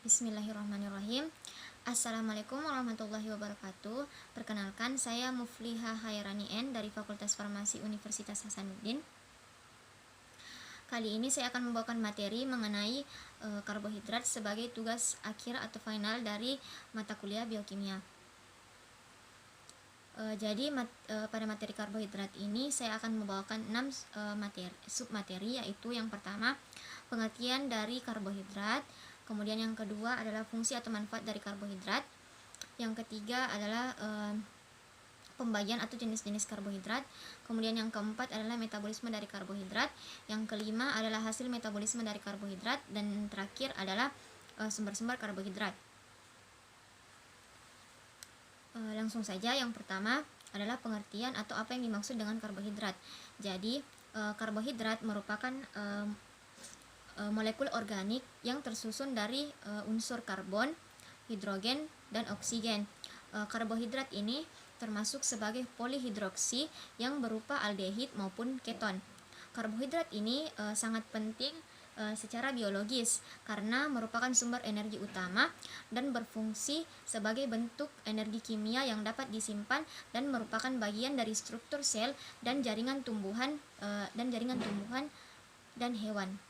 Bismillahirrahmanirrahim. Assalamualaikum warahmatullahi wabarakatuh. Perkenalkan, saya Mufliha Hairani N dari Fakultas Farmasi Universitas Hasanuddin. Kali ini saya akan membawakan materi mengenai karbohidrat sebagai tugas akhir atau final dari mata kuliah biokimia. Pada materi karbohidrat ini saya akan membawakan 6 submateri, yaitu yang pertama pengertian dari karbohidrat, kemudian yang kedua adalah fungsi atau manfaat dari karbohidrat, yang ketiga adalah pembagian atau jenis-jenis karbohidrat, kemudian yang keempat adalah metabolisme dari karbohidrat, yang kelima adalah hasil metabolisme dari karbohidrat, dan terakhir adalah sumber-sumber karbohidrat. Langsung saja, yang pertama adalah pengertian atau apa yang dimaksud dengan karbohidrat. Jadi karbohidrat merupakan molekul organik yang tersusun dari unsur karbon, hidrogen, dan oksigen. Karbohidrat ini termasuk sebagai polihidroksi yang berupa aldehid maupun keton. Karbohidrat ini sangat penting secara biologis karena merupakan sumber energi utama dan berfungsi sebagai bentuk energi kimia yang dapat disimpan dan merupakan bagian dari struktur sel dan jaringan tumbuhan dan hewan.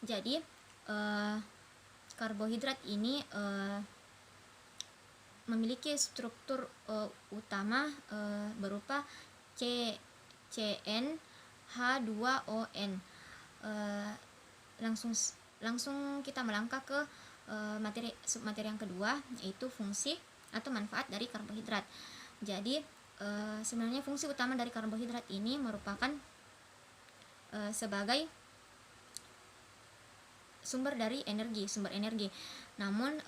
Jadi karbohidrat ini memiliki struktur utama berupa CnH2ON. Langsung kita melangkah ke submateri yang kedua, yaitu fungsi atau manfaat dari karbohidrat. Jadi sebenarnya fungsi utama dari karbohidrat ini merupakan sebagai sumber energi. Namun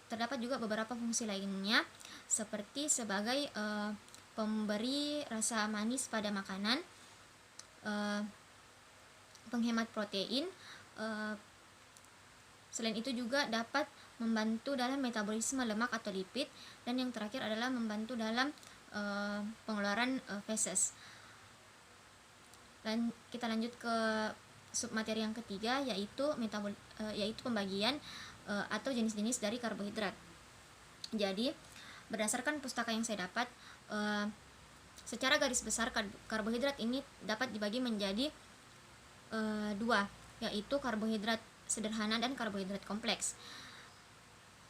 terdapat juga beberapa fungsi lainnya, seperti sebagai pemberi rasa manis pada makanan, penghemat protein. Selain itu juga dapat membantu dalam metabolisme lemak atau lipid, dan yang terakhir adalah membantu dalam pengeluaran feses. Dan kita lanjut ke submateri yang ketiga, yaitu pembagian atau jenis-jenis dari karbohidrat. Jadi berdasarkan pustaka yang saya dapat, secara garis besar karbohidrat ini dapat dibagi menjadi dua, yaitu karbohidrat sederhana dan karbohidrat kompleks.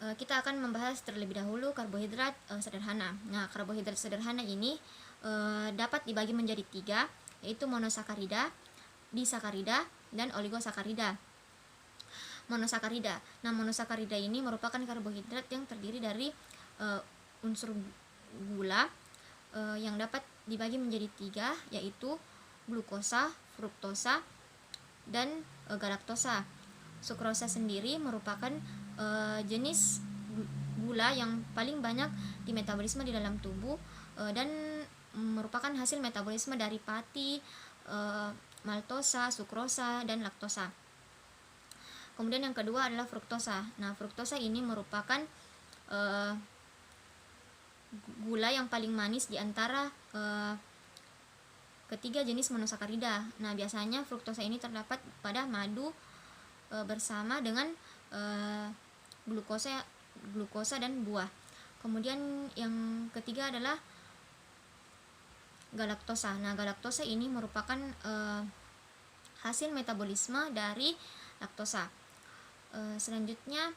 Kita akan membahas terlebih dahulu karbohidrat sederhana. Nah, karbohidrat sederhana ini dapat dibagi menjadi 3, yaitu monosakarida, disakarida, dan oligosakarida. Monosakarida. Nah, monosakarida ini merupakan karbohidrat yang terdiri dari unsur gula yang dapat dibagi menjadi 3, yaitu glukosa, fruktosa, dan galaktosa. Sukrosa sendiri merupakan jenis gula yang paling banyak di metabolisme di dalam tubuh dan merupakan hasil metabolisme dari pati, maltosa, sukrosa, dan laktosa. Kemudian yang kedua adalah fruktosa. Nah, fruktosa ini merupakan gula yang paling manis di antara ketiga jenis monosakarida. Nah, biasanya fruktosa ini terdapat pada madu bersama dengan glukosa dan buah. Kemudian yang ketiga adalah galaktosa. Nah, galaktosa ini merupakan hasil metabolisme dari laktosa. Selanjutnya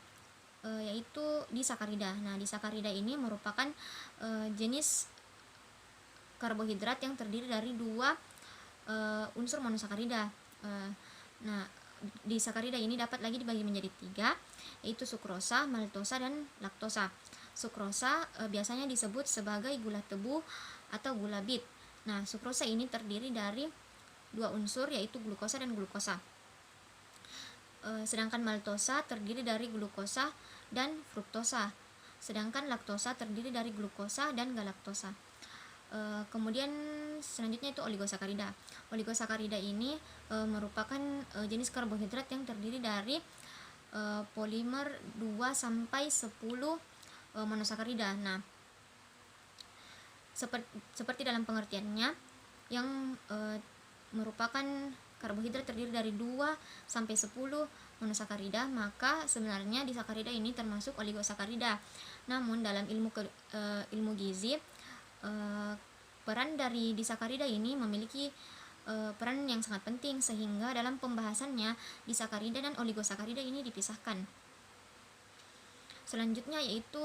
yaitu disakarida. Nah, disakarida ini merupakan jenis karbohidrat yang terdiri dari 2 unsur monosakarida. Nah, disakarida ini dapat lagi dibagi menjadi 3, yaitu sukrosa, maltosa, dan laktosa. Sukrosa biasanya disebut sebagai gula tebu atau gula bit. Nah, sukrosa ini terdiri dari 2 unsur, yaitu glukosa dan glukosa. Sedangkan maltosa terdiri dari glukosa dan fruktosa. Sedangkan laktosa terdiri dari glukosa dan galaktosa. Kemudian selanjutnya itu oligosakarida. Oligosakarida ini merupakan jenis karbohidrat yang terdiri dari polimer 2 sampai 10 monosakarida. Nah, seperti dalam pengertiannya, yang merupakan karbohidrat terdiri dari 2 sampai 10 monosakarida, maka sebenarnya disakarida ini termasuk oligosakarida. Namun dalam ilmu gizi, peran dari disakarida ini memiliki peran yang sangat penting, sehingga dalam pembahasannya disakarida dan oligosakarida ini dipisahkan. Selanjutnya yaitu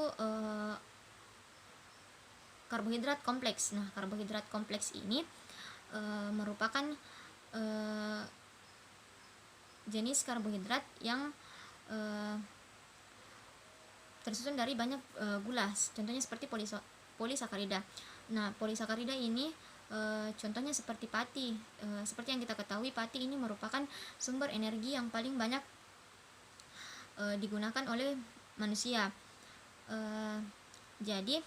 karbohidrat kompleks. Nah, karbohidrat kompleks ini merupakan jenis karbohidrat yang tersusun dari banyak gula. Contohnya seperti polisakarida. Nah, polisakarida ini contohnya seperti pati. Seperti yang kita ketahui, pati ini merupakan sumber energi yang paling banyak digunakan oleh manusia. Jadi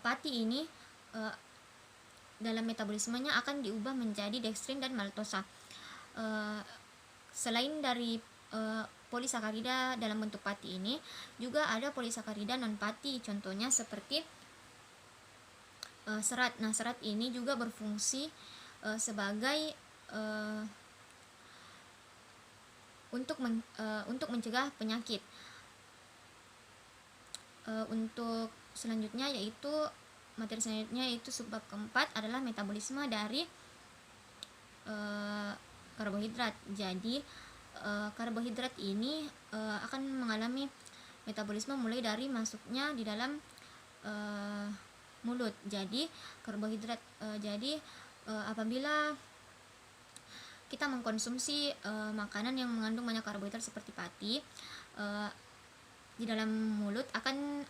pati ini dalam metabolismenya akan diubah menjadi dekstrin dan maltosa. Selain dari polisakarida dalam bentuk pati ini, juga ada polisakarida non pati, contohnya seperti serat. Nah, serat ini juga berfungsi sebagai untuk mencegah penyakit. Untuk selanjutnya yaitu materi selanjutnya yaitu subbab keempat adalah metabolisme dari karbohidrat. Jadi karbohidrat ini akan mengalami metabolisme mulai dari masuknya di dalam mulut. Jadi karbohidrat apabila kita mengkonsumsi makanan yang mengandung banyak karbohidrat seperti pati, di dalam mulut akan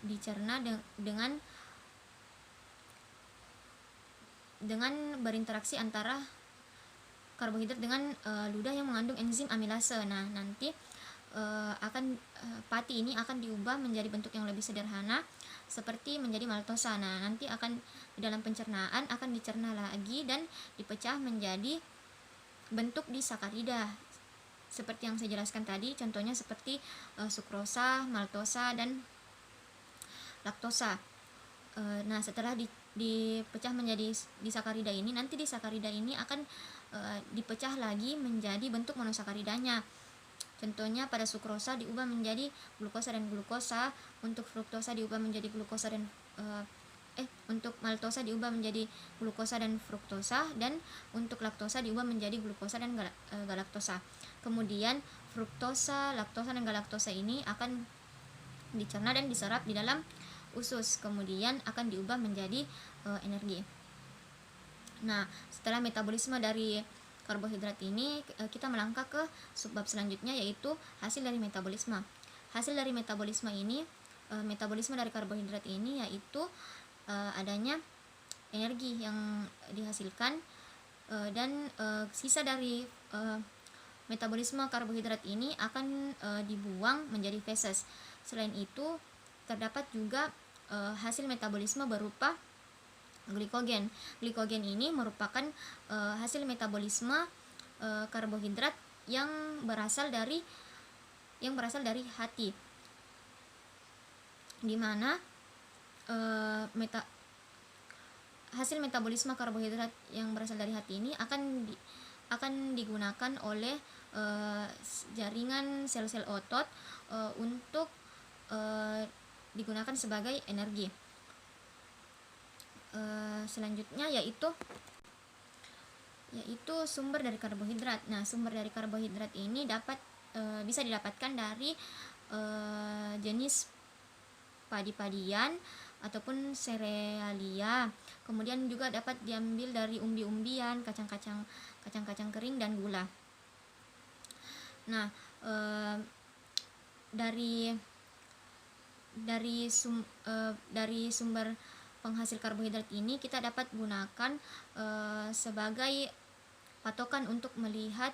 dicerna dengan berinteraksi antara karbohidrat dengan ludah yang mengandung enzim amilase. Nah, nanti pati ini akan diubah menjadi bentuk yang lebih sederhana seperti menjadi maltosa. Nah, nanti akan di dalam pencernaan akan dicerna lagi dan dipecah menjadi bentuk disakarida seperti yang saya jelaskan tadi, contohnya seperti sukrosa, maltosa, dan laktosa. Nah, setelah dipecah menjadi disakarida ini, nanti disakarida ini akan dipecah lagi menjadi bentuk monosakaridanya. Contohnya pada sukrosa diubah menjadi glukosa dan glukosa, untuk fruktosa diubah menjadi glukosa dan untuk maltosa diubah menjadi glukosa dan fruktosa, dan untuk laktosa diubah menjadi glukosa dan galaktosa. Kemudian fruktosa, laktosa, dan galaktosa ini akan dicerna dan diserap di dalam usus, kemudian akan diubah menjadi energi. Nah, setelah metabolisme dari karbohidrat ini, kita melangkah ke subbab selanjutnya yaitu hasil dari metabolisme. Hasil dari metabolisme ini, metabolisme dari karbohidrat ini yaitu adanya energi yang dihasilkan, dan sisa dari metabolisme karbohidrat ini akan dibuang menjadi feses. Selain itu, terdapat juga hasil metabolisme berupa glikogen. Glikogen ini merupakan hasil metabolisme karbohidrat yang berasal dari hati, di mana hasil metabolisme karbohidrat yang berasal dari hati ini akan digunakan oleh jaringan sel-sel otot untuk digunakan sebagai energi. Selanjutnya yaitu sumber dari karbohidrat. Nah, sumber dari karbohidrat ini bisa didapatkan dari jenis padi-padian ataupun serealia. Kemudian juga dapat diambil dari umbi-umbian, kacang-kacang kering, dan gula. Nah, dari sumber penghasil karbohidrat ini kita dapat gunakan sebagai patokan untuk melihat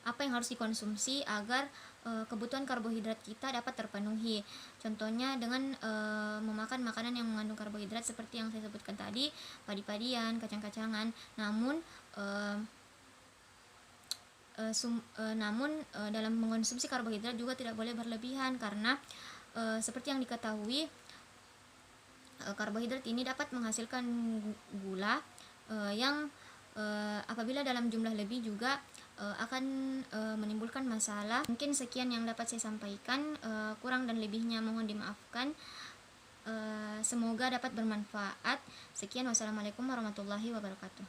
apa yang harus dikonsumsi agar kebutuhan karbohidrat kita dapat terpenuhi. Contohnya dengan memakan makanan yang mengandung karbohidrat seperti yang saya sebutkan tadi, padi-padian, kacang-kacangan. Namun dalam mengonsumsi karbohidrat juga tidak boleh berlebihan, karena seperti yang diketahui, karbohidrat ini dapat menghasilkan gula yang Apabila dalam jumlah lebih juga akan menimbulkan masalah. Mungkin sekian yang dapat saya sampaikan, kurang dan lebihnya mohon dimaafkan. Semoga dapat bermanfaat. Sekian, wassalamualaikum warahmatullahi wabarakatuh.